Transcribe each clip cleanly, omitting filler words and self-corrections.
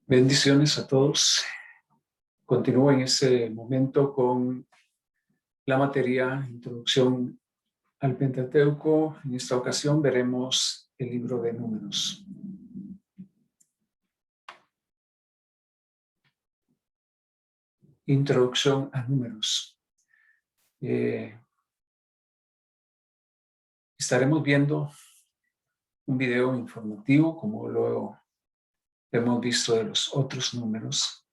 Bendiciones a todos. Continúo en este momento con la materia Introducción al Pentateuco. En esta ocasión veremos el libro de Números. Introducción a Números. Estaremos viendo un video informativo, como lo hemos visto de los otros números.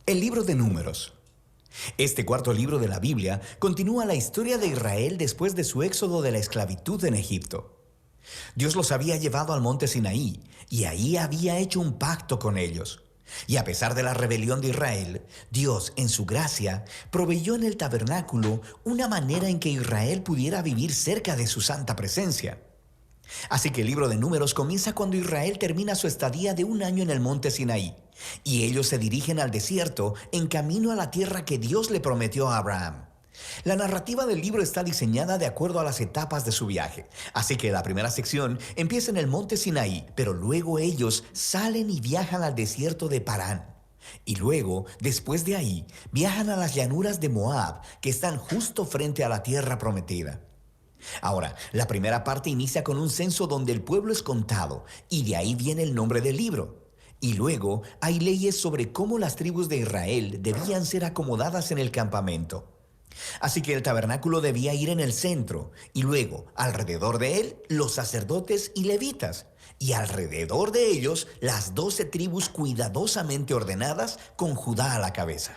El libro de Números. Este cuarto libro de la Biblia continúa la historia de Israel después de su éxodo de la esclavitud en Egipto. Dios los había llevado al monte Sinaí y ahí había hecho un pacto con ellos. Y a pesar de la rebelión de Israel, Dios, en su gracia, proveyó en el tabernáculo una manera en que Israel pudiera vivir cerca de su santa presencia. Así que el libro de Números comienza cuando Israel termina su estadía de un año en el monte Sinaí, y ellos se dirigen al desierto en camino a la tierra que Dios le prometió a Abraham. La narrativa del libro está diseñada de acuerdo a las etapas de su viaje, así que la primera sección empieza en el monte Sinaí, pero luego ellos salen y viajan al desierto de Parán. Y luego, después de ahí, viajan a las llanuras de Moab, que están justo frente a la tierra prometida. Ahora, la primera parte inicia con un censo donde el pueblo es contado, y de ahí viene el nombre del libro. Y luego hay leyes sobre cómo las tribus de Israel debían ser acomodadas en el campamento. Así que el tabernáculo debía ir en el centro, y luego, alrededor de él, los sacerdotes y levitas, y alrededor de ellos, las 12 tribus cuidadosamente ordenadas con Judá a la cabeza.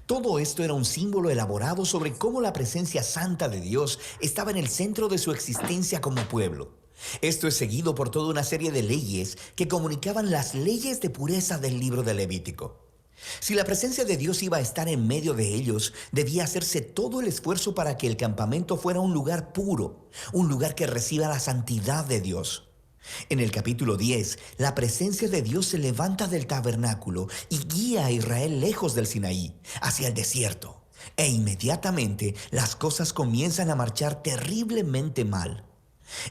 Todo esto era un símbolo elaborado sobre cómo la presencia santa de Dios estaba en el centro de su existencia como pueblo. Esto es seguido por toda una serie de leyes que comunicaban las leyes de pureza del libro de Levítico. Si la presencia de Dios iba a estar en medio de ellos, debía hacerse todo el esfuerzo para que el campamento fuera un lugar puro, un lugar que reciba la santidad de Dios. En el capítulo 10, la presencia de Dios se levanta del tabernáculo y guía a Israel lejos del Sinaí, hacia el desierto. E inmediatamente las cosas comienzan a marchar terriblemente mal.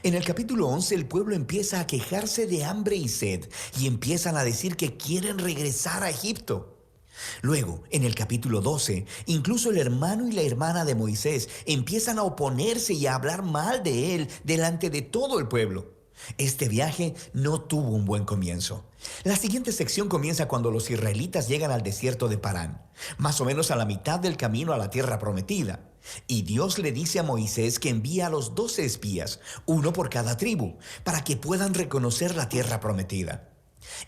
En el capítulo 11 el pueblo empieza a quejarse de hambre y sed y empiezan a decir que quieren regresar a Egipto. Luego, en el capítulo 12, incluso el hermano y la hermana de Moisés empiezan a oponerse y a hablar mal de él delante de todo el pueblo. Este viaje no tuvo un buen comienzo. La siguiente sección comienza cuando los israelitas llegan al desierto de Parán, más o menos a la mitad del camino a la tierra prometida. Y Dios le dice a Moisés que envía a los 12 espías, uno por cada tribu, para que puedan reconocer la tierra prometida.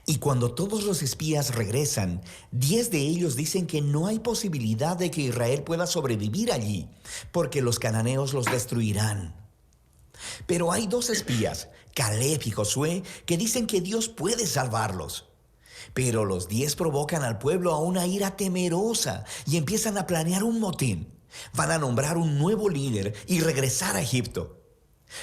Y cuando todos los espías regresan, 10 de ellos dicen que no hay posibilidad de que Israel pueda sobrevivir allí, porque los cananeos los destruirán. Pero hay 2 espías, Caleb y Josué, que dicen que Dios puede salvarlos. Pero los 10 provocan al pueblo a una ira temerosa y empiezan a planear un motín. Van a nombrar un nuevo líder y regresar a Egipto.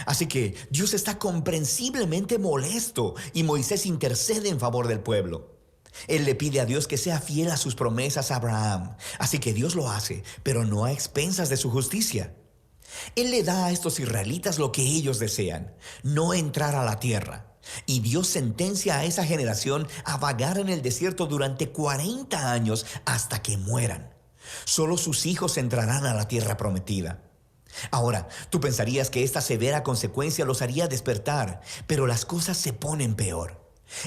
Así que Dios está comprensiblemente molesto y Moisés intercede en favor del pueblo. Él le pide a Dios que sea fiel a sus promesas a Abraham. Así que Dios lo hace, pero no a expensas de su justicia. Él le da a estos israelitas lo que ellos desean, no entrar a la tierra. Y Dios sentencia a esa generación a vagar en el desierto durante 40 años hasta que mueran. Solo sus hijos entrarán a la tierra prometida. Ahora, tú pensarías que esta severa consecuencia los haría despertar, pero las cosas se ponen peor.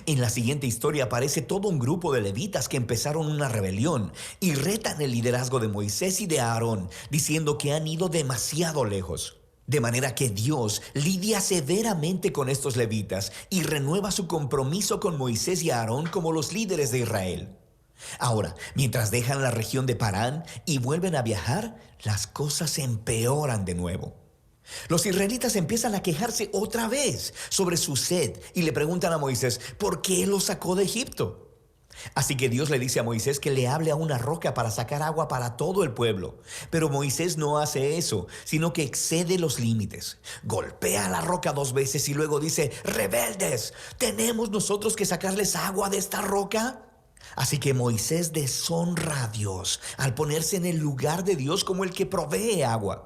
En la siguiente historia aparece todo un grupo de levitas que empezaron una rebelión y retan el liderazgo de Moisés y de Aarón, diciendo que han ido demasiado lejos. De manera que Dios lidia severamente con estos levitas y renueva su compromiso con Moisés y Aarón como los líderes de Israel. Ahora, mientras dejan la región de Parán y vuelven a viajar, las cosas se empeoran de nuevo. Los israelitas empiezan a quejarse otra vez sobre su sed y le preguntan a Moisés, ¿por qué los sacó de Egipto? Así que Dios le dice a Moisés que le hable a una roca para sacar agua para todo el pueblo. Pero Moisés no hace eso, sino que excede los límites. Golpea la roca 2 veces y luego dice, rebeldes, ¿tenemos nosotros que sacarles agua de esta roca? Así que Moisés deshonra a Dios al ponerse en el lugar de Dios como el que provee agua.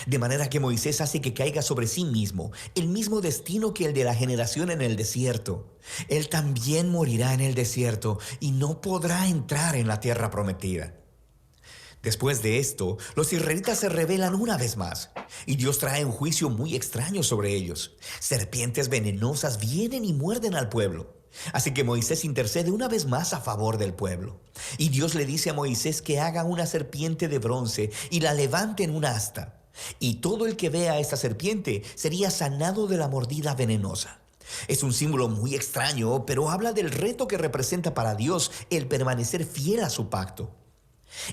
De manera que Moisés hace que caiga sobre sí mismo el mismo destino que el de la generación en el desierto. Él también morirá en el desierto y no podrá entrar en la tierra prometida. Después de esto, los israelitas se rebelan una vez más, y Dios trae un juicio muy extraño sobre ellos. Serpientes venenosas vienen y muerden al pueblo. Así que Moisés intercede una vez más a favor del pueblo. Y Dios le dice a Moisés que haga una serpiente de bronce y la levante en una asta. Y todo el que vea a esta serpiente sería sanado de la mordida venenosa. Es un símbolo muy extraño, pero habla del reto que representa para Dios el permanecer fiel a su pacto.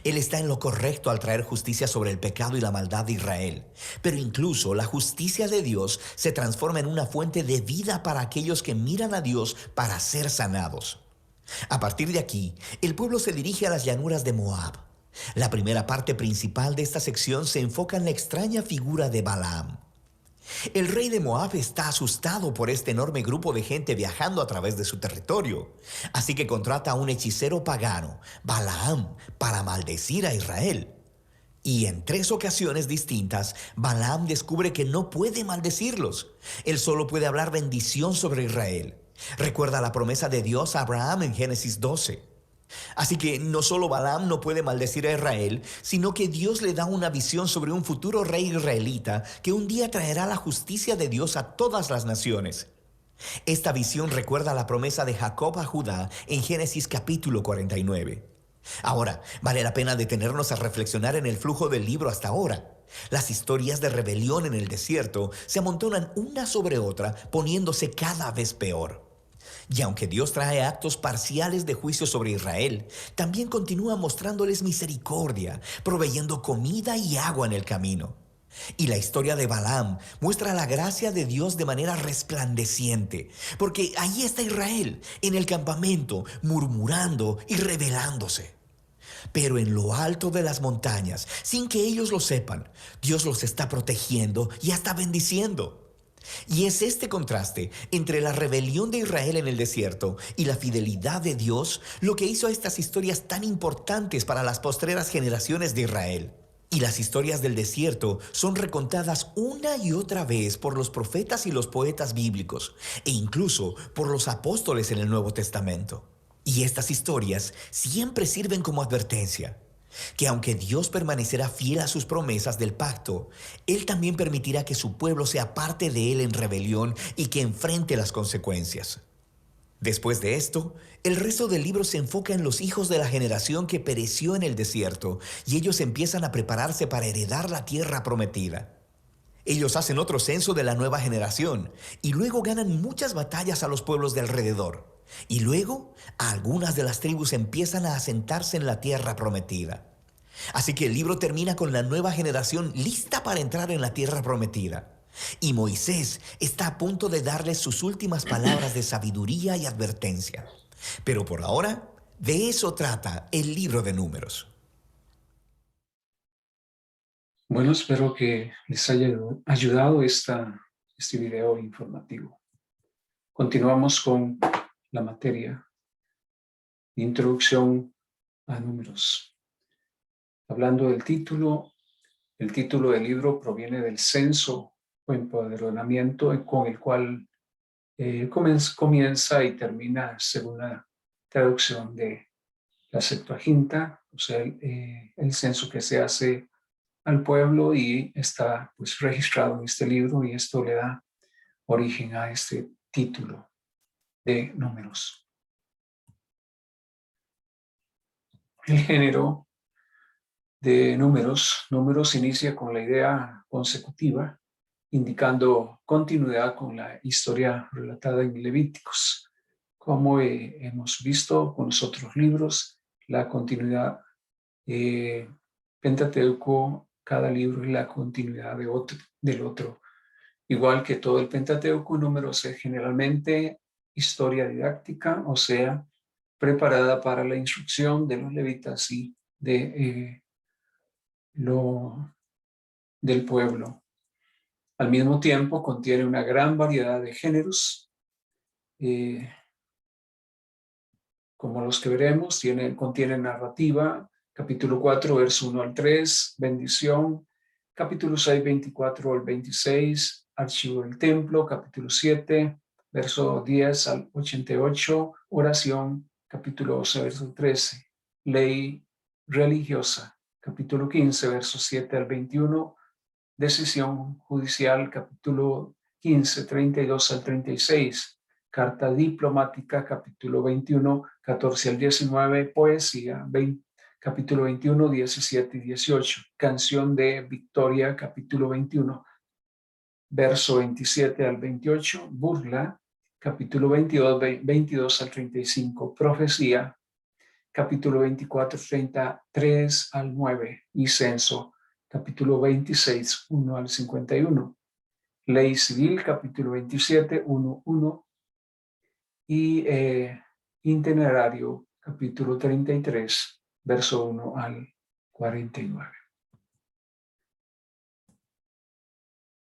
Él está en lo correcto al traer justicia sobre el pecado y la maldad de Israel. Pero incluso la justicia de Dios se transforma en una fuente de vida para aquellos que miran a Dios para ser sanados. A partir de aquí, el pueblo se dirige a las llanuras de Moab. La primera parte principal de esta sección se enfoca en la extraña figura de Balaam. El rey de Moab está asustado por este enorme grupo de gente viajando a través de su territorio. Así que contrata a un hechicero pagano, Balaam, para maldecir a Israel. Y en 3 ocasiones distintas, Balaam descubre que no puede maldecirlos. Él solo puede hablar bendición sobre Israel. Recuerda la promesa de Dios a Abraham en Génesis 12. Así que no solo Balaam no puede maldecir a Israel, sino que Dios le da una visión sobre un futuro rey israelita que un día traerá la justicia de Dios a todas las naciones. Esta visión recuerda la promesa de Jacob a Judá en Génesis capítulo 49. Ahora, vale la pena detenernos a reflexionar en el flujo del libro hasta ahora. Las historias de rebelión en el desierto se amontonan una sobre otra, poniéndose cada vez peor. Y aunque Dios trae actos parciales de juicio sobre Israel, también continúa mostrándoles misericordia, proveyendo comida y agua en el camino. Y la historia de Balaam muestra la gracia de Dios de manera resplandeciente, porque ahí está Israel, en el campamento, murmurando y rebelándose. Pero en lo alto de las montañas, sin que ellos lo sepan, Dios los está protegiendo y hasta bendiciendo. Y es este contraste entre la rebelión de Israel en el desierto y la fidelidad de Dios lo que hizo a estas historias tan importantes para las postreras generaciones de Israel. Y las historias del desierto son recontadas una y otra vez por los profetas y los poetas bíblicos, e incluso por los apóstoles en el Nuevo Testamento. Y estas historias siempre sirven como advertencia, que aunque Dios permanecerá fiel a sus promesas del pacto, Él también permitirá que su pueblo sea parte de Él en rebelión y que enfrente las consecuencias. Después de esto, el resto del libro se enfoca en los hijos de la generación que pereció en el desierto y ellos empiezan a prepararse para heredar la tierra prometida. Ellos hacen otro censo de la nueva generación y luego ganan muchas batallas a los pueblos de alrededor. Y luego, algunas de las tribus empiezan a asentarse en la tierra prometida. Así que el libro termina con la nueva generación lista para entrar en la tierra prometida. Y Moisés está a punto de darles sus últimas palabras de sabiduría y advertencia. Pero por ahora, de eso trata el libro de Números. Bueno, espero que les haya ayudado este video informativo. Continuamos con la materia de introducción a números. Hablando del título, el título del libro proviene del censo o empadronamiento con el cual comienza y termina según la traducción de la Septuaginta, o sea, el censo que se hace al pueblo y está pues registrado en este libro, y esto le da origen a este título de números. El género de números inicia con la idea consecutiva, indicando continuidad con la historia relatada en Levíticos. Como hemos visto con los otros libros, la continuidad Pentateuco, cada libro es la continuidad del otro. Igual que todo el Pentateuco, números es generalmente historia didáctica, o sea, preparada para la instrucción de los levitas y del pueblo. Al mismo tiempo, contiene una gran variedad de géneros, como los que veremos. Contiene narrativa, capítulo 4, verso 1 al 3, bendición, capítulo 6, 24 al 26, archivo del templo, capítulo 7, verso 10 al 88, oración, capítulo 12, verso 13, ley religiosa, capítulo 15, verso 7 al 21, decisión judicial, capítulo 15, 32 al 36, carta diplomática, capítulo 21, 14 al 19, poesía, capítulo 21, 17 y 18, canción de Victoria, capítulo 21, verso 27 al 28, burla, capítulo 22, 22 al 35, profecía, capítulo 24, 33 al 9, y censo, capítulo 26, 1 al 51, ley civil, capítulo 27, 1, 1, y itinerario, capítulo 33, verso 1 al 49.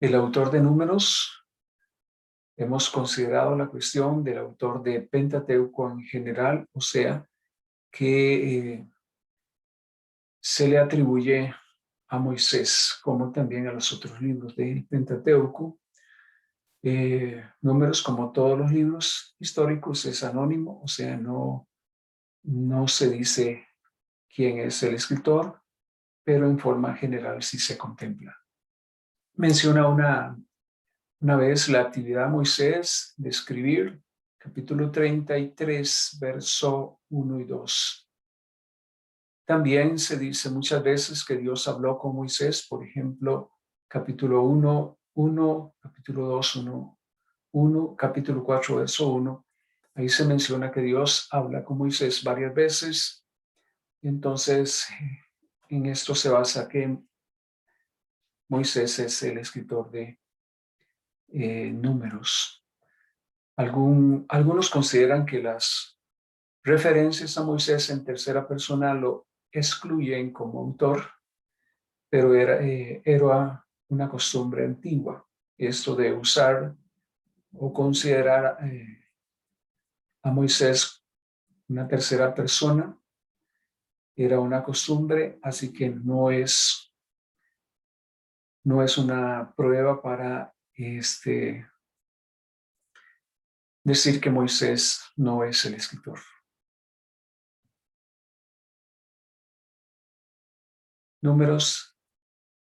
El autor de Números, hemos considerado la cuestión del autor de Pentateuco en general, o sea, que se le atribuye a Moisés, como también a los otros libros de Pentateuco. Números, como todos los libros históricos, es anónimo, o sea, no se dice quién es el escritor, pero en forma general sí se contempla. Menciona una vez la actividad de Moisés de escribir, capítulo 33, verso 1 y 2. También se dice muchas veces que Dios habló con Moisés, por ejemplo, capítulo 1, 1, capítulo 2, 1, 1, capítulo 4, verso 1. Ahí se menciona que Dios habla con Moisés varias veces. Entonces, en esto se basa que Moisés es el escritor de Números. Algunos consideran que las referencias a Moisés en tercera persona lo excluyen como autor, pero era una costumbre antigua, esto de usar o considerar a Moisés una tercera persona, era una costumbre, así que no es una prueba para decir que Moisés no es el escritor. Números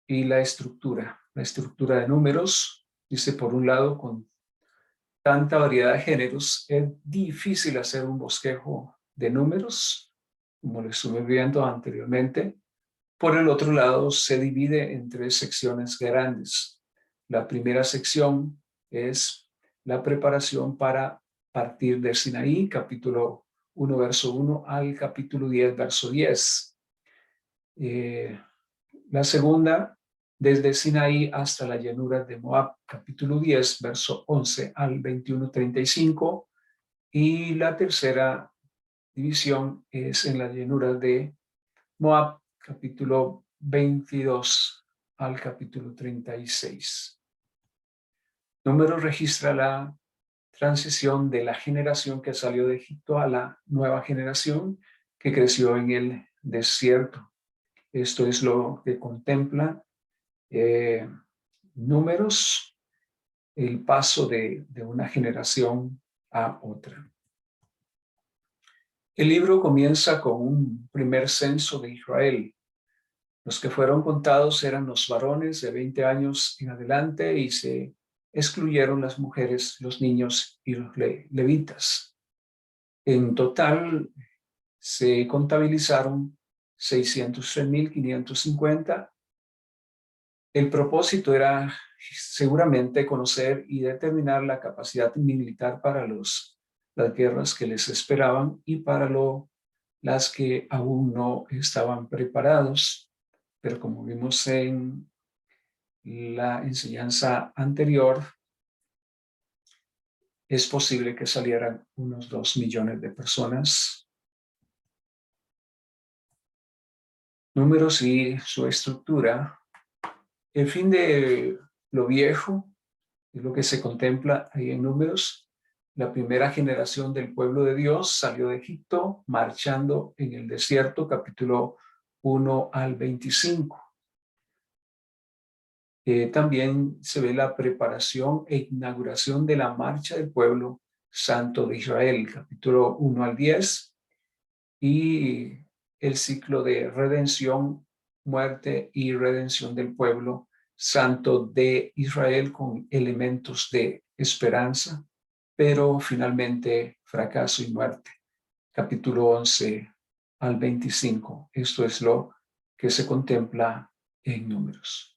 y la estructura. La estructura de Números, dice, por un lado, con tanta variedad de géneros, es difícil hacer un bosquejo de números, como lo estuve viendo anteriormente. Por el otro lado, se divide en tres secciones grandes. La primera sección es la preparación para partir de Sinaí, capítulo 1, verso 1, al capítulo 10, verso 10. La segunda, desde Sinaí hasta la llanura de Moab, capítulo 10, verso 11 al 21, 35. Y la tercera división es en la llanura de Moab, capítulo 22 al capítulo 36. Números registra la transición de la generación que salió de Egipto a la nueva generación que creció en el desierto. Esto es lo que contempla Números, el paso de una generación a otra. El libro comienza con un primer censo de Israel. Los que fueron contados eran los varones de 20 años en adelante y se excluyeron las mujeres, los niños y los levitas. En total se contabilizaron 603.550. El propósito era seguramente conocer y determinar la capacidad militar para las guerras que les esperaban y para las que aún no estaban preparados. Pero como vimos en la enseñanza anterior, es posible que salieran unos 2 millones de personas. Números y su estructura. El fin de lo viejo es lo que se contempla ahí en Números. La primera generación del pueblo de Dios salió de Egipto marchando en el desierto, capítulo 1 al 25. También se ve la preparación e inauguración de la marcha del pueblo santo de Israel, capítulo 1 al 10, y el ciclo de redención, muerte y redención del pueblo santo de Israel con elementos de esperanza, pero finalmente fracaso y muerte. Capítulo 11 al 25. Esto es lo que se contempla en Números.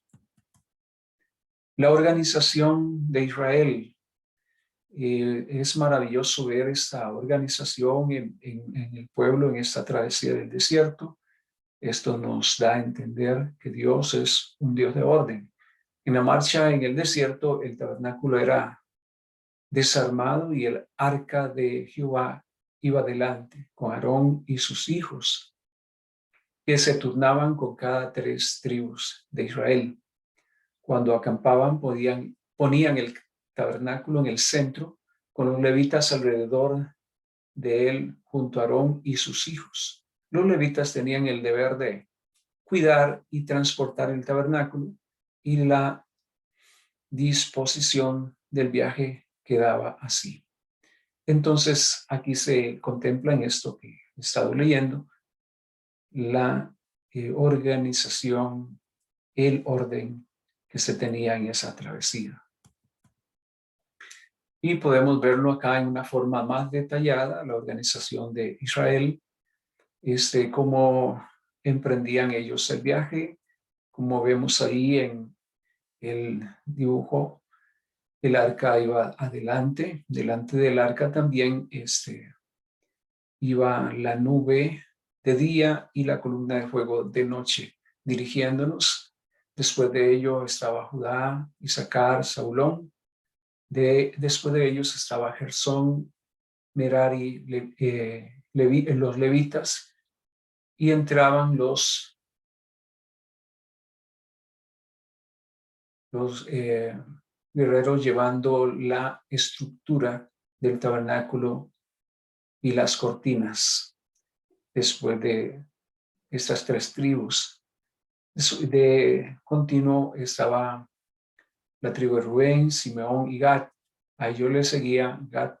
La organización de Israel. Es maravilloso ver esta organización en el pueblo, en esta travesía del desierto. Esto nos da a entender que Dios es un Dios de orden. En la marcha en el desierto, el tabernáculo era desarmado y el arca de Jehová iba delante con Aarón y sus hijos, que se turnaban con cada 3 tribus de Israel. Cuando acampaban, ponían el tabernáculo en el centro, con los levitas alrededor de él junto a Aarón y sus hijos. Los levitas tenían el deber de cuidar y transportar el tabernáculo, y la disposición del viaje quedaba así. Entonces, aquí se contempla en esto que he estado leyendo, la organización, el orden que se tenía en esa travesía. Y podemos verlo acá en una forma más detallada, la organización de Israel, cómo emprendían ellos el viaje, como vemos ahí en el dibujo, el arca iba adelante, delante del arca también iba la nube de día y la columna de fuego de noche, dirigiéndonos. Después de ello estaba Judá, Isaacar, Zabulón. Después de ellos estaba Gersón, Merari, los levitas, y entraban los guerreros llevando la estructura del tabernáculo y las cortinas. Después de estas 3 tribus, de continuo estaba la tribu de Rubén, Simeón y Gad. A ellos les seguía Gad.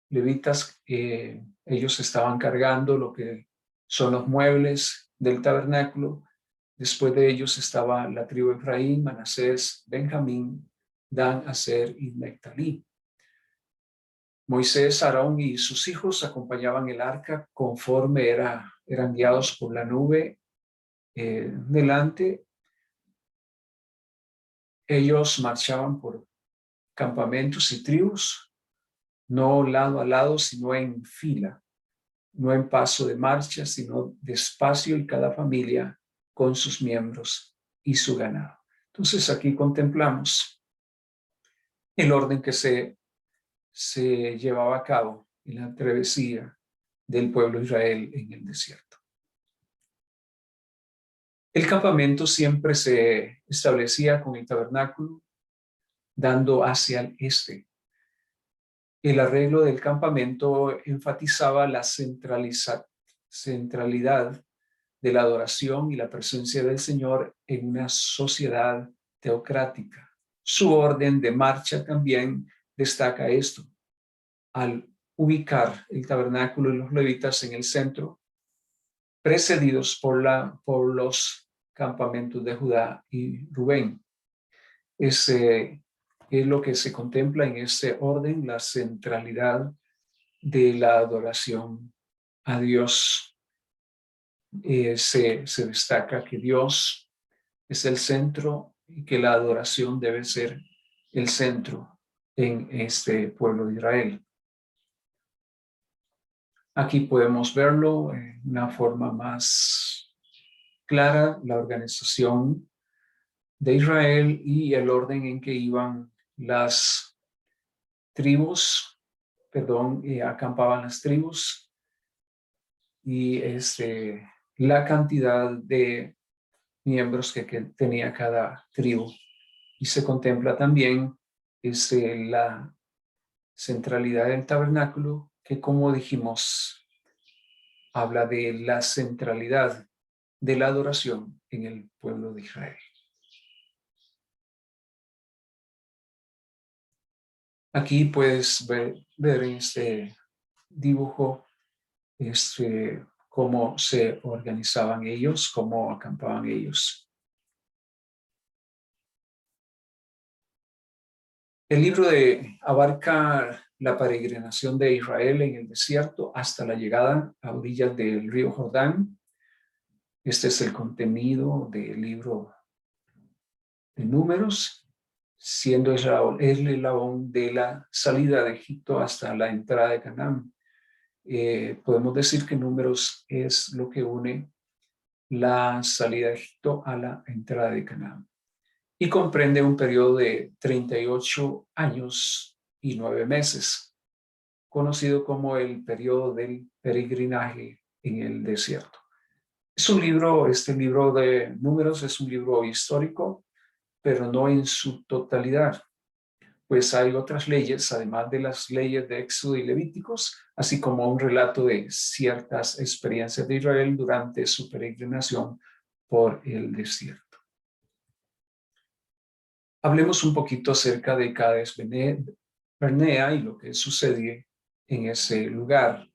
Levitas, ellos estaban cargando lo que son los muebles del tabernáculo. Después de ellos estaba la tribu de Efraín, Manasés, Benjamín, Dan, Aser y Nectalí. Moisés, Aarón y sus hijos acompañaban el arca conforme eran guiados por la nube delante. Ellos marchaban por campamentos y tribus, no lado a lado, sino en fila, no en paso de marcha, sino despacio, y cada familia con sus miembros y su ganado. Entonces aquí contemplamos el orden que se llevaba a cabo en la travesía del pueblo de Israel en el desierto. El campamento siempre se establecía con el tabernáculo dando hacia el este. El arreglo del campamento enfatizaba la centralidad de la adoración y la presencia del Señor en una sociedad teocrática. Su orden de marcha también destaca esto. Al ubicar el tabernáculo y los levitas en el centro, precedidos por los campamentos de Judá y Rubén. Ese es lo que se contempla en este orden, la centralidad de la adoración a Dios. Se destaca que Dios es el centro y que la adoración debe ser el centro en este pueblo de Israel. Aquí podemos verlo en una forma más clara, la organización de Israel y el orden en que iban las tribus, acampaban las tribus, y la cantidad de miembros que tenía cada tribu. Y se contempla también la centralidad del tabernáculo, que, como dijimos, habla de la centralidad de la adoración en el pueblo de Israel. Aquí puedes ver en este dibujo cómo se organizaban ellos, cómo acampaban ellos. El libro abarca la peregrinación de Israel en el desierto hasta la llegada a orillas del río Jordán. Este es el contenido del libro de Números, siendo el eslabón de la salida de Egipto hasta la entrada de Canaán. Podemos decir que Números es lo que une la salida de Egipto a la entrada de Canaán. Y comprende un periodo de 38 años y 9 meses, conocido como el periodo del peregrinaje en el desierto. Es un libro, este libro de Números es un libro histórico, pero no en su totalidad, pues hay otras leyes, además de las leyes de Éxodo y Levíticos, así como un relato de ciertas experiencias de Israel durante su peregrinación por el desierto. Hablemos un poquito acerca de Cades Barnea y lo que sucede en ese lugar.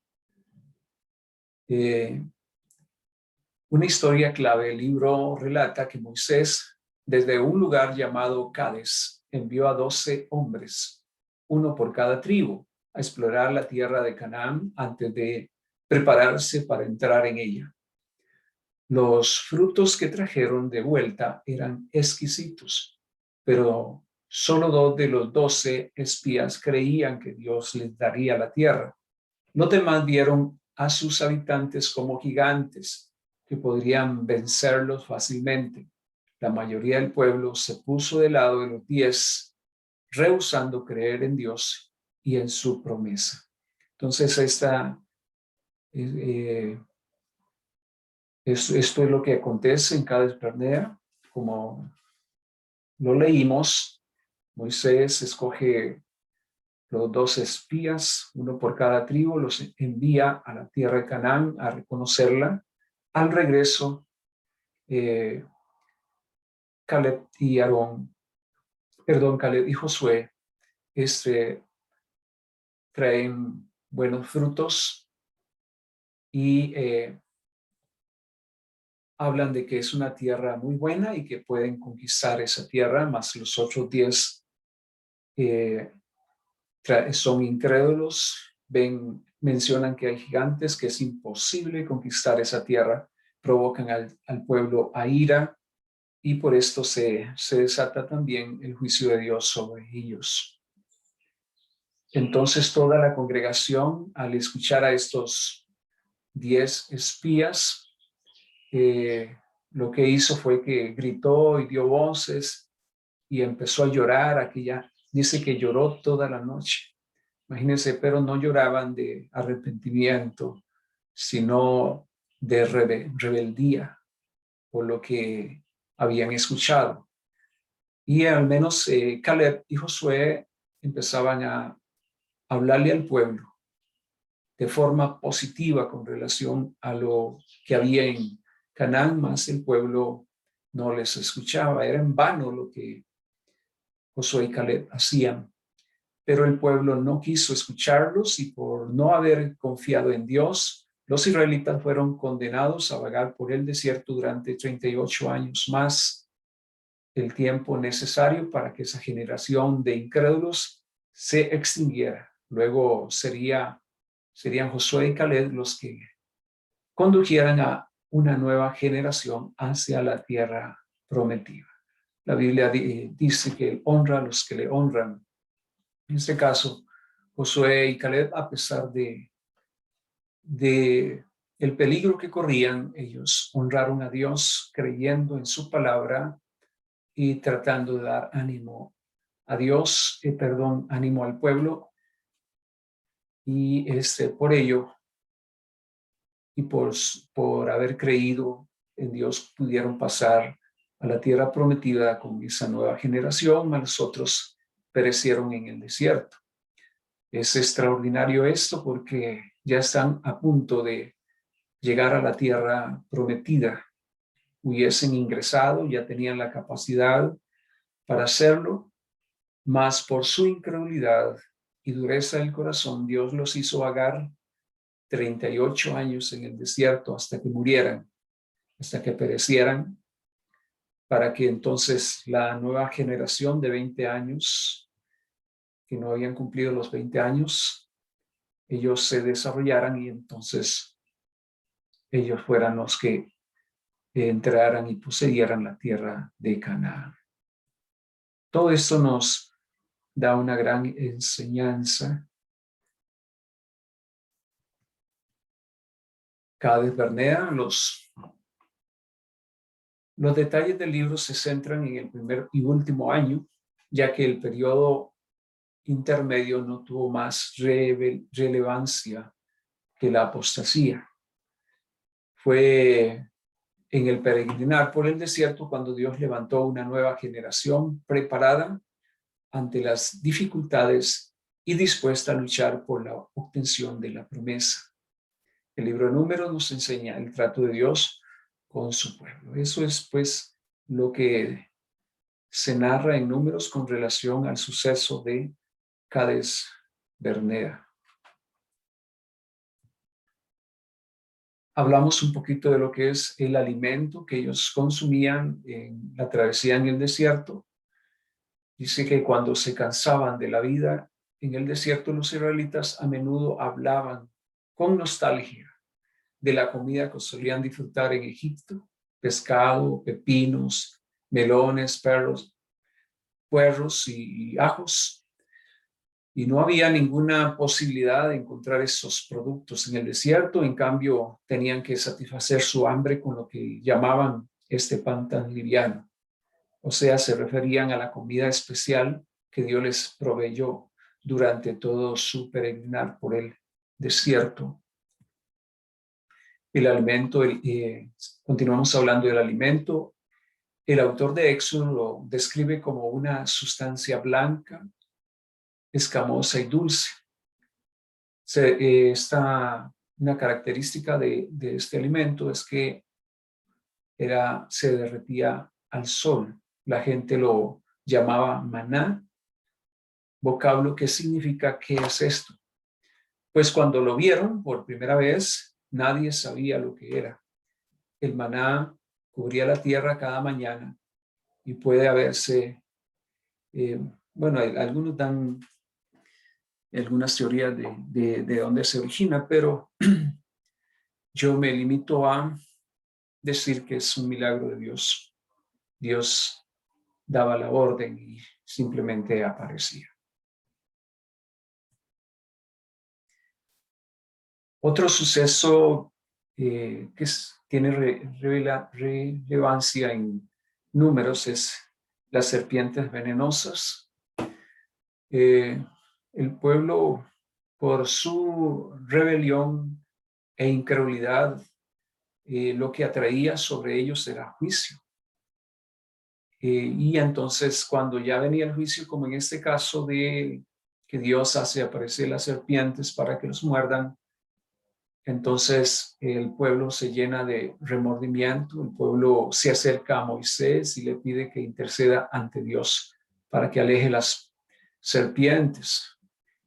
Una historia clave, el libro relata que Moisés, desde un lugar llamado Cades, envió a 12 hombres, uno por cada tribu, a explorar la tierra de Canaán antes de prepararse para entrar en ella. Los frutos que trajeron de vuelta eran exquisitos, pero solo 2 de los 12 espías creían que Dios les daría la tierra. Los demás vieron a sus habitantes como gigantes que podrían vencerlos fácilmente. La mayoría del pueblo se puso del lado de los 10, rehusando creer en Dios y en su promesa. Entonces, esto es lo que acontece en Cades Barnea. Como lo leímos, Moisés escoge los 12 espías, uno por cada tribu, los envía a la tierra de Canaán a reconocerla. Al regreso, Caleb y Josué traen buenos frutos y hablan de que es una tierra muy buena y que pueden conquistar esa tierra, más los otros 10 son incrédulos, mencionan que hay gigantes, que es imposible conquistar esa tierra, provocan al pueblo a ira y por esto se desata también el juicio de Dios sobre ellos. Entonces toda la congregación, al escuchar a estos 10 espías, lo que hizo fue que gritó y dio voces y empezó a llorar. Dice que lloró toda la noche. Imagínense, pero no lloraban de arrepentimiento, sino de rebeldía por lo que habían escuchado. Y al menos Caleb y Josué empezaban a hablarle al pueblo de forma positiva con relación a lo que había en Canaán, más el pueblo no les escuchaba. Era en vano lo que Josué y Caleb hacían. Pero el pueblo no quiso escucharlos y por no haber confiado en Dios, los israelitas fueron condenados a vagar por el desierto durante 38 años más, el tiempo necesario para que esa generación de incrédulos se extinguiera. Luego serían Josué y Caleb los que condujeran a una nueva generación hacia la tierra prometida. La Biblia dice que él honra a los que le honran. En este caso, Josué y Caleb, a pesar de el peligro que corrían, ellos honraron a Dios creyendo en su palabra y tratando de dar ánimo a Dios, ánimo al pueblo. Y por ello y por haber creído en Dios pudieron pasar a la tierra prometida con esa nueva generación, mas los otros perecieron en el desierto. Es extraordinario esto porque ya están a punto de llegar a la tierra prometida. Hubiesen ingresado, ya tenían la capacidad para hacerlo, Mas por su incredulidad y dureza del corazón, Dios los hizo vagar 38 años en el desierto hasta que murieran, hasta que perecieran, para que entonces la nueva generación de 20 años, que no habían cumplido los 20 años, ellos se desarrollaran y entonces ellos fueran los que entraran y poseyeran la tierra de Canaán. Todo esto nos da una gran enseñanza. Cades Barnea, los detalles del libro se centran en el primer y último año, ya que el periodo intermedio no tuvo más relevancia que la apostasía. Fue en el peregrinar por el desierto cuando Dios levantó una nueva generación preparada ante las dificultades y dispuesta a luchar por la obtención de la promesa. El libro de Números nos enseña el trato de Dios con su pueblo. Eso es pues lo que se narra en Números con relación al suceso de Cades Barnea. Hablamos un poquito de lo que es el alimento que ellos consumían en la travesía en el desierto. Dice que cuando se cansaban de la vida en el desierto, los israelitas a menudo hablaban con nostalgia de la comida que solían disfrutar en Egipto: pescado, pepinos, melones, puerros y ajos. Y no había ninguna posibilidad de encontrar esos productos en el desierto. En cambio, tenían que satisfacer su hambre con lo que llamaban este pan tan liviano. O sea, se referían a la comida especial que Dios les proveyó durante todo su peregrinar por el desierto. El alimento, continuamos hablando del alimento. El autor de Éxodo lo describe como una sustancia blanca, escamosa y dulce. Una característica de este alimento es que se derretía al sol. La gente lo llamaba maná, vocablo que significa ¿qué es esto? Pues cuando lo vieron por primera vez, nadie sabía lo que era. El maná cubría la tierra cada mañana y puede haberse, algunos dan algunas teorías de dónde se origina, pero yo me limito a decir que es un milagro de Dios. Dios daba la orden y simplemente aparecía. Otro suceso que tiene relevancia en Números es las serpientes venenosas. El pueblo, por su rebelión e incredulidad, lo que atraía sobre ellos era juicio. Y entonces cuando ya venía el juicio, como en este caso de que Dios hace aparecer las serpientes para que los muerdan, entonces el pueblo se llena de remordimiento. El pueblo se acerca a Moisés y le pide que interceda ante Dios para que aleje las serpientes.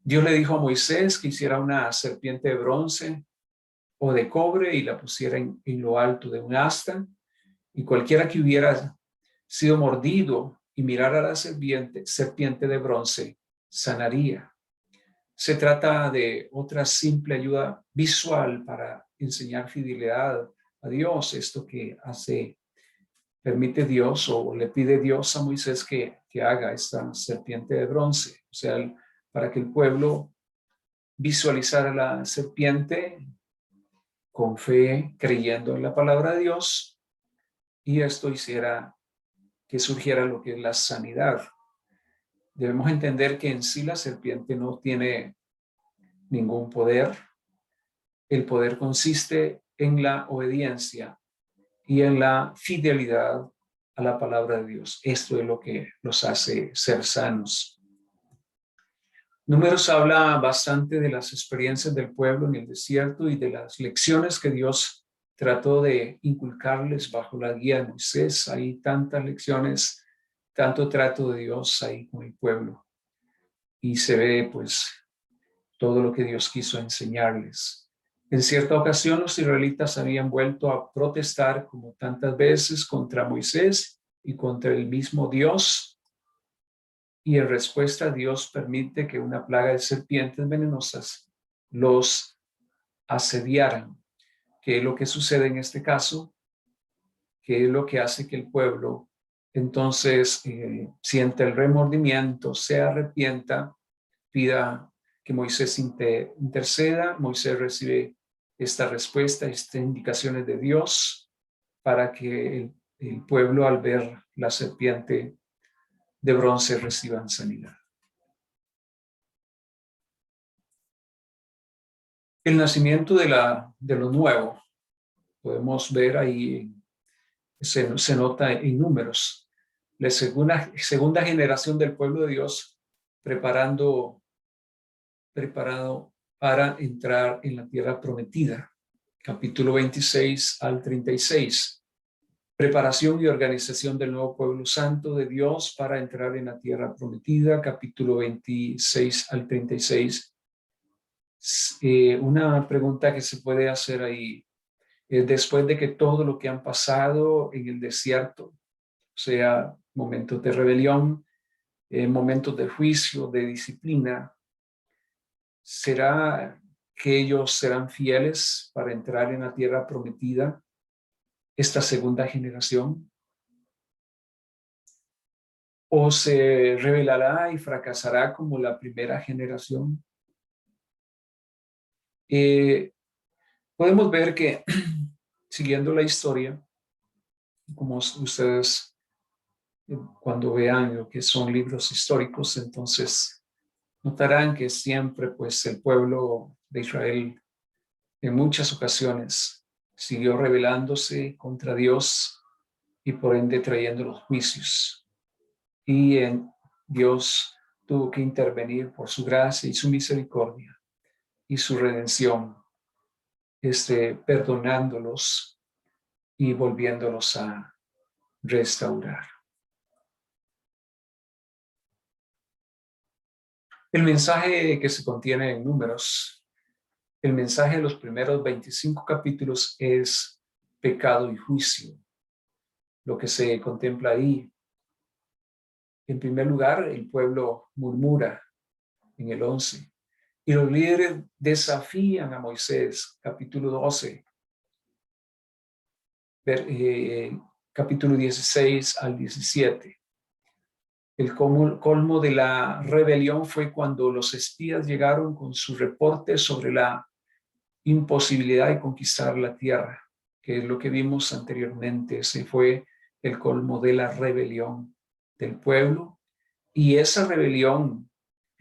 Dios le dijo a Moisés que hiciera una serpiente de bronce o de cobre y la pusiera en lo alto de un asta, y cualquiera que hubiera sido mordido y mirara a la serpiente de bronce sanaría. Se trata de otra simple ayuda visual para enseñar fidelidad a Dios. Esto que permite Dios o le pide Dios a Moisés que haga esta serpiente de bronce. O sea, para que el pueblo visualizara la serpiente con fe, creyendo en la palabra de Dios, y esto hiciera que surgiera lo que es la sanidad. Debemos entender que en sí la serpiente no tiene ningún poder. El poder consiste en la obediencia y en la fidelidad a la palabra de Dios. Esto es lo que los hace ser sanos. Números habla bastante de las experiencias del pueblo en el desierto y de las lecciones que Dios trató de inculcarles bajo la guía de Moisés. Hay tantas lecciones, tanto trato de Dios ahí con el pueblo. y se ve pues todo lo que Dios quiso enseñarles. En cierta ocasión los israelitas habían vuelto a protestar como tantas veces contra Moisés y contra el mismo Dios, y en respuesta Dios permite que una plaga de serpientes venenosas los asediaran. ¿Qué es lo que sucede en este caso? ¿Qué es lo que hace que el pueblo entonces sienta el remordimiento, se arrepienta, pida que Moisés interceda? Moisés recibe esta respuesta, estas indicaciones de Dios para que el pueblo, al ver la serpiente de bronce, reciban sanidad. El nacimiento de lo nuevo, podemos ver ahí, se nota en Números, la segunda generación del pueblo de Dios preparado para entrar en la tierra prometida. Capítulo 26 al 36. Preparación y organización del nuevo pueblo santo de Dios para entrar en la tierra prometida. Capítulo 26 al 36. Una pregunta que se puede hacer ahí. Después de que todo lo que han pasado en el desierto, o sea, momentos de rebelión, momentos de juicio, de disciplina, ¿será que ellos serán fieles para entrar en la tierra prometida, esta segunda generación? ¿O se rebelará y fracasará como la primera generación? Podemos ver que, siguiendo la historia, como ustedes cuando vean lo que son libros históricos, entonces notarán que siempre pues el pueblo de Israel en muchas ocasiones siguió rebelándose contra Dios y por ende trayendo los juicios. Y Dios tuvo que intervenir por su gracia y su misericordia y su redención, perdonándolos y volviéndolos a restaurar. El mensaje que se contiene en Números, el mensaje de los primeros 25 capítulos es pecado y juicio. Lo que se contempla ahí. En primer lugar, el pueblo murmura en el 11. Y los líderes desafían a Moisés, capítulo 12, capítulo 16 al 17. El colmo de la rebelión fue cuando los espías llegaron con su reporte sobre la imposibilidad de conquistar la tierra, que es lo que vimos anteriormente. Ese fue el colmo de la rebelión del pueblo, y esa rebelión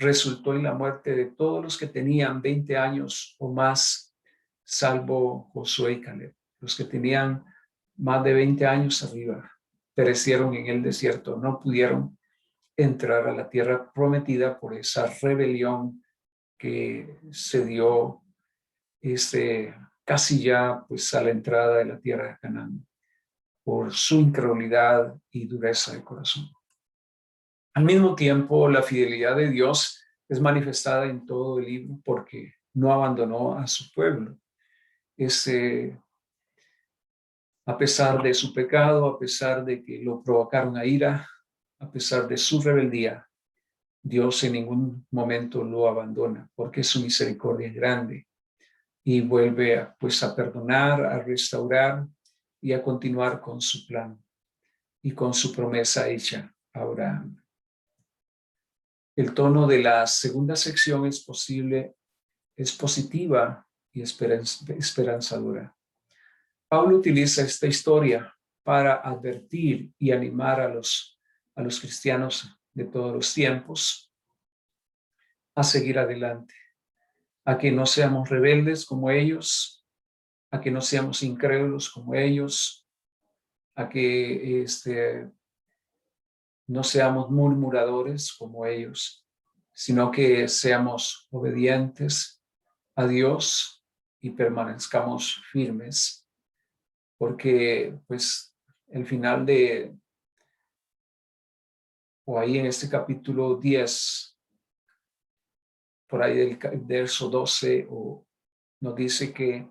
resultó en la muerte de todos los que tenían 20 años o más, salvo Josué y Caleb. Los que tenían más de 20 años arriba perecieron en el desierto, no pudieron entrar a la tierra prometida por esa rebelión que se dio casi ya pues a la entrada de la tierra de Canaán, por su incredulidad y dureza de corazón. Al mismo tiempo, la fidelidad de Dios es manifestada en todo el libro porque no abandonó a su pueblo. A pesar de su pecado, a pesar de que lo provocaron a ira, a pesar de su rebeldía, Dios en ningún momento lo abandona porque su misericordia es grande y vuelve a perdonar, a restaurar y a continuar con su plan y con su promesa hecha a Abraham. El tono de la segunda sección es positiva y esperanzadora. Pablo utiliza esta historia para advertir y animar a los cristianos de todos los tiempos a seguir adelante, a que no seamos rebeldes como ellos, a que no seamos incrédulos como ellos, a que no seamos murmuradores como ellos, sino que seamos obedientes a Dios y permanezcamos firmes, porque pues el final o ahí en este capítulo 10 por ahí del verso 12, nos dice que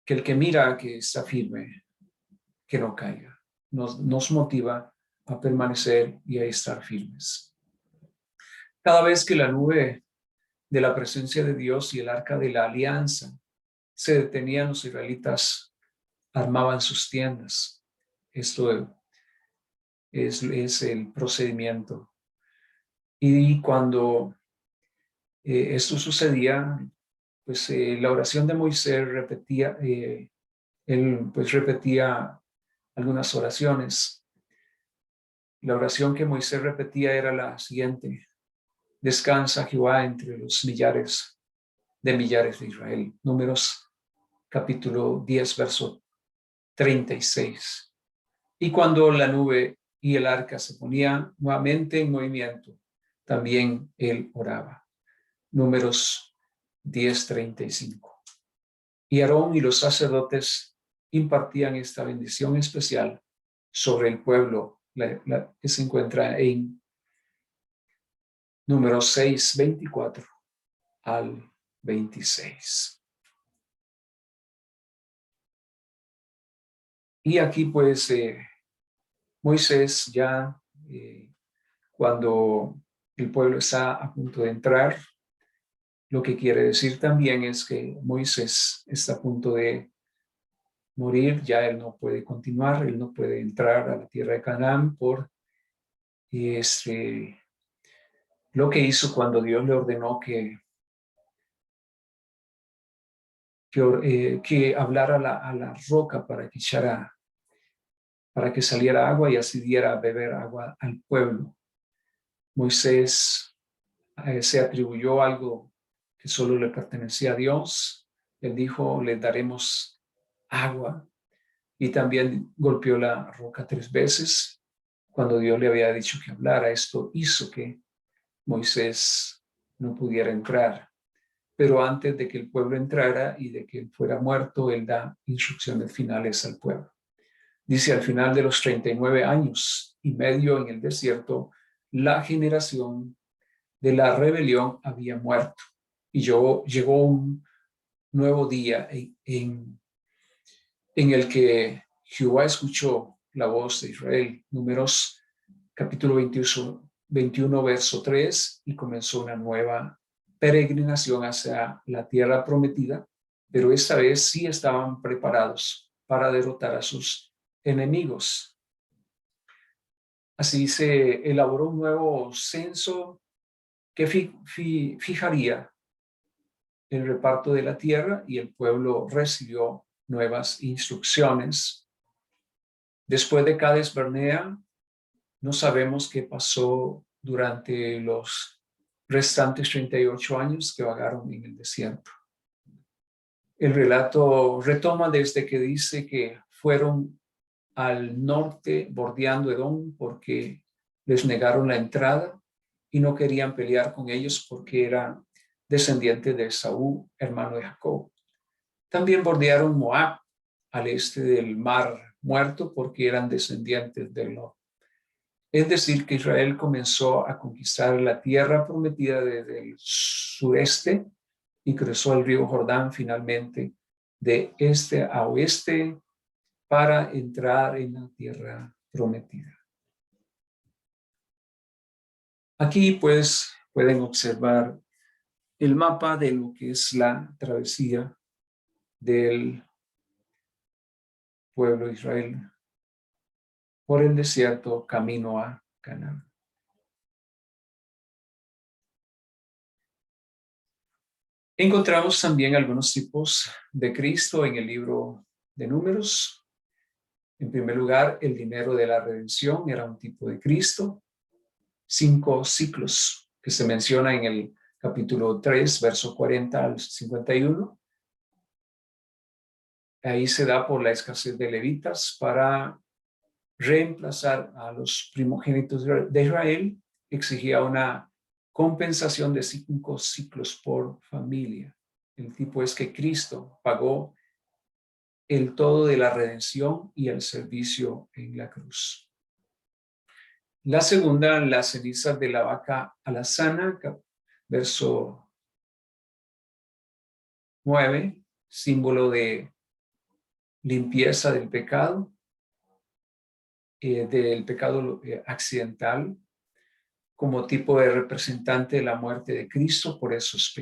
el que mira que está firme, que no caiga. Nos motiva a permanecer y a estar firmes. Cada vez que la nube de la presencia de Dios y el arca de la alianza se detenían, los israelitas armaban sus tiendas. Esto es el procedimiento. Y cuando esto sucedía, pues la oración de Moisés repetía, él pues repetía algunas oraciones. La oración que Moisés repetía era la siguiente: descansa Jehová entre los millares de Israel. Números capítulo 10, verso 36. Y cuando la nube y el arca se ponían nuevamente en movimiento, también él oraba. Números 10:35. Y Aarón y los sacerdotes impartían esta bendición especial sobre el pueblo, que se encuentra en Números 6, 24 al 26. Y aquí pues Moisés ya cuando el pueblo está a punto de entrar, lo que quiere decir también es que Moisés está a punto de morir, ya él no puede continuar, él no puede entrar a la tierra de Canaán por lo que hizo cuando Dios le ordenó que hablara a la roca para que saliera agua y así diera a beber agua al pueblo. Moisés se atribuyó algo que solo le pertenecía a Dios. Él dijo, le daremos agua. Y también golpeó la roca 3 veces. Cuando Dios le había dicho que hablara, esto hizo que Moisés no pudiera entrar. Pero antes de que el pueblo entrara y de que él fuera muerto, él da instrucciones finales al pueblo. Dice, al final de los 39 años y medio en el desierto, la generación de la rebelión había muerto. Y llegó un nuevo día en el que Jehová escuchó la voz de Israel. Números capítulo 21, verso 3, y comenzó una nueva peregrinación hacia la tierra prometida, pero esta vez sí estaban preparados para derrotar a sus enemigos. Así se elaboró un nuevo censo que fijaría el reparto de la tierra y el pueblo recibió nuevas instrucciones. Después de Cades Barnea, no sabemos qué pasó durante los restantes 38 años que vagaron en el desierto. El relato retoma desde que dice que fueron al norte bordeando Edom porque les negaron la entrada y no querían pelear con ellos porque eran descendientes de Esaú, hermano de Jacob. También bordearon Moab al este del Mar Muerto porque eran descendientes de Lot. Es decir, que Israel comenzó a conquistar la tierra prometida desde el sureste y cruzó el río Jordán finalmente de este a oeste para entrar en la tierra prometida. Aquí pues pueden observar el mapa de lo que es la travesía del pueblo de Israel por el desierto camino a Canaán. Encontramos también algunos tipos de Cristo en el libro de Números. En primer lugar, el dinero de la redención era un tipo de Cristo. 5 ciclos que se menciona en el capítulo 3, verso 40 al 51. Ahí se da por la escasez de levitas para reemplazar a los primogénitos de Israel. Exigía una compensación de 5 ciclos por familia. El tipo es que Cristo pagó el todo de la redención y el servicio en la cruz. La segunda, las cenizas de la vaca alazana, verso 9, símbolo de limpieza del pecado accidental, como tipo de representante de la muerte de Cristo por esos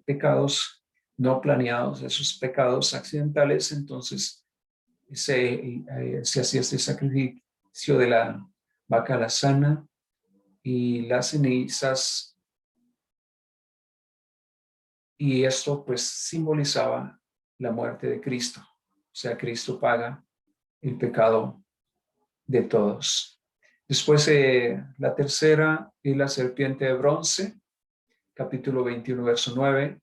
pecados no planeados, esos pecados accidentales. Entonces se hacía este sacrificio de la vaca alazana y las cenizas, y esto pues simbolizaba la muerte de Cristo. O sea, Cristo paga el pecado de todos. Después la tercera y la serpiente de bronce, capítulo 21, verso 9.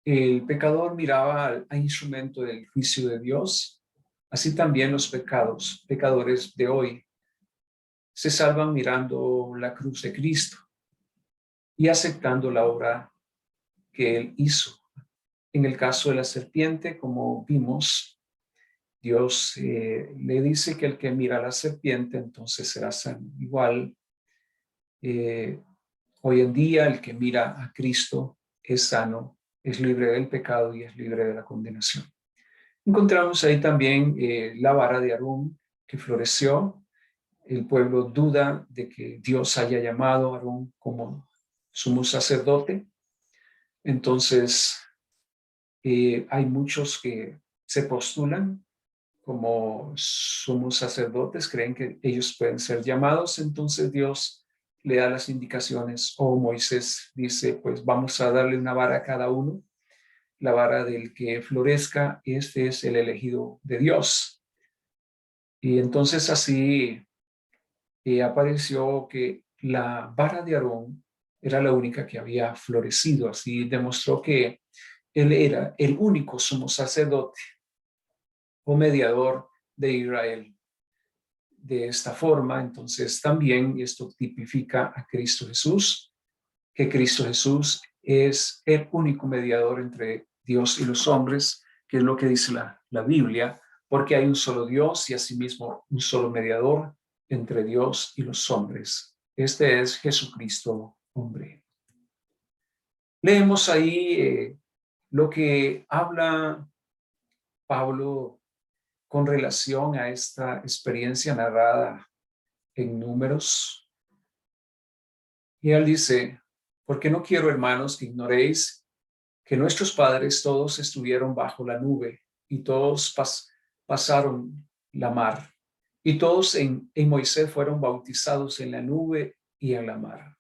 El pecador miraba al instrumento del juicio de Dios. Así también los pecadores de hoy se salvan mirando la cruz de Cristo y aceptando la obra que Él hizo. En el caso de la serpiente, como vimos, Dios le dice que el que mira a la serpiente entonces será sano. Igual, hoy en día el que mira a Cristo es sano, es libre del pecado y es libre de la condenación. Encontramos ahí también la vara de Aarón que floreció. El pueblo duda de que Dios haya llamado a Aarón como sumo sacerdote. Entonces, hay muchos que se postulan como sumos sacerdotes, creen que ellos pueden ser llamados. Entonces Dios le da las indicaciones, o Moisés dice, pues vamos a darle una vara a cada uno. La vara del que florezca, este es el elegido de Dios. Y entonces así apareció que la vara de Aarón era la única que había florecido. Así demostró que él era el único sumo sacerdote o mediador de Israel. De esta forma, entonces también esto tipifica a Cristo Jesús, que Cristo Jesús es el único mediador entre Dios y los hombres, que es lo que dice la Biblia, porque hay un solo Dios y asimismo un solo mediador entre Dios y los hombres. Este es Jesucristo, hombre. Leemos ahí lo que habla Pablo con relación a esta experiencia narrada en Números. Y él dice, porque no quiero, hermanos, que ignoréis que nuestros padres todos estuvieron bajo la nube y todos pasaron la mar. Y todos en Moisés fueron bautizados en la nube y en la mar.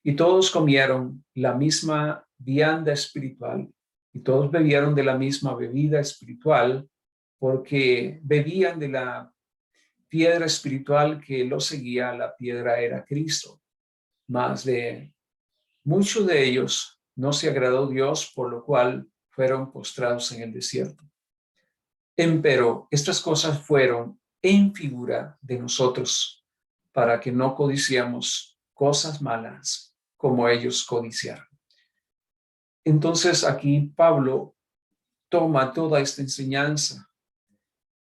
Y todos comieron la misma vianda espiritual y todos bebieron de la misma bebida espiritual, porque bebían de la piedra espiritual que los seguía. La piedra era Cristo. Mas de muchos de ellos no se agradó Dios, por lo cual fueron postrados en el desierto. Empero estas cosas fueron en figura de nosotros, para que no codiciamos cosas malas como ellos codiciaron. Entonces aquí Pablo toma toda esta enseñanza,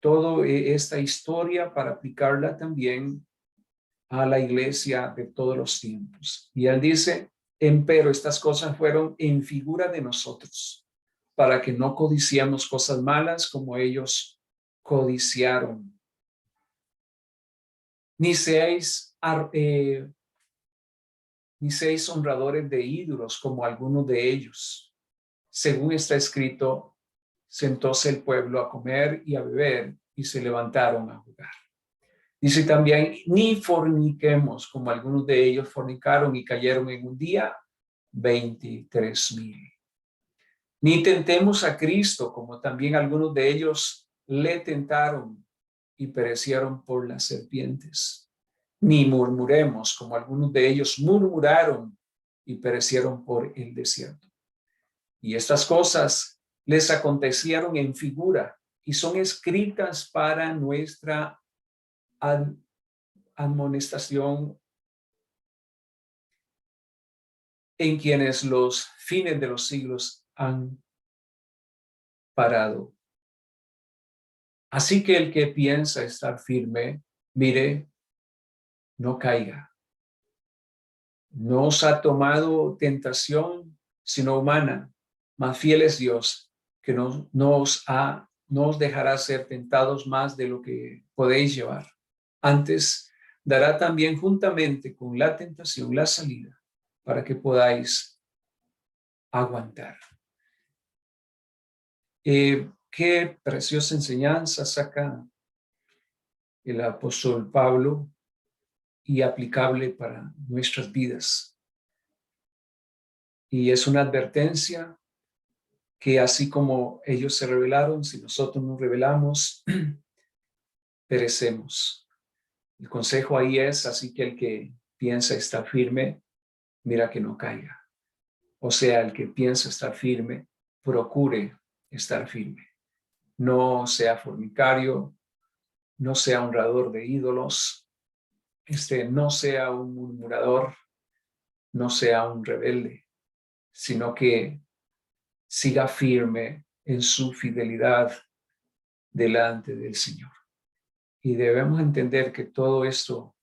toda esta historia, para aplicarla también a la iglesia de todos los tiempos. Y él dice, empero estas cosas fueron en figura de nosotros, para que no codiciemos cosas malas como ellos codiciaron. Ni seáis honradores de ídolos como algunos de ellos. Según está escrito, sentóse el pueblo a comer y a beber y se levantaron a jugar. Dice también, ni forniquemos como algunos de ellos fornicaron y cayeron en un día 23,000. Ni tentemos a Cristo como también algunos de ellos le tentaron y perecieron por las serpientes. Ni murmuremos como algunos de ellos murmuraron y perecieron por el desierto. Y estas cosas les acontecieron en figura y son escritas para nuestra amonestación, en quienes los fines de los siglos han parado. Así que el que piensa estar firme, mire, no caiga. No os ha tomado tentación, sino humana, mas fiel es Dios, que no os dejará ser tentados más de lo que podéis llevar. Antes, dará también juntamente con la tentación la salida, para que podáis aguantar. Qué preciosa enseñanza saca el apóstol Pablo y aplicable para nuestras vidas. Y es una advertencia que así como ellos se rebelaron, si nosotros nos rebelamos, perecemos. El consejo ahí es, así que el que piensa estar firme, mira que no caiga. O sea, el que piensa estar firme, procure estar firme. No sea fornicario, no sea honrador de ídolos, no sea un murmurador, no sea un rebelde, sino que siga firme en su fidelidad delante del Señor. Y debemos entender que todo esto,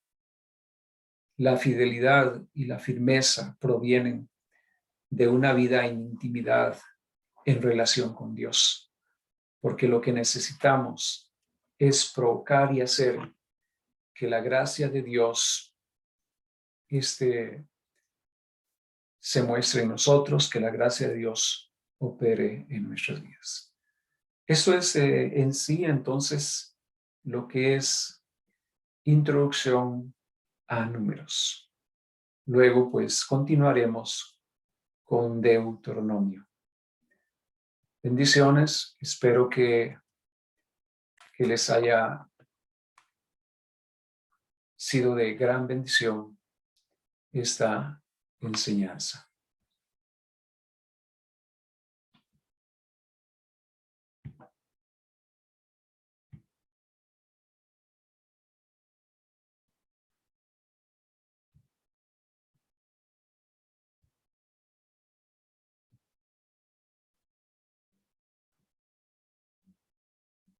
la fidelidad y la firmeza provienen de una vida en intimidad en relación con Dios. Porque lo que necesitamos es provocar y hacer que la gracia de Dios se muestre en nosotros, que la gracia de Dios opere en nuestras vidas. Eso es en sí entonces lo que es introducción a números. Luego pues continuaremos con Deuteronomio. Bendiciones, espero que les haya sido de gran bendición esta enseñanza.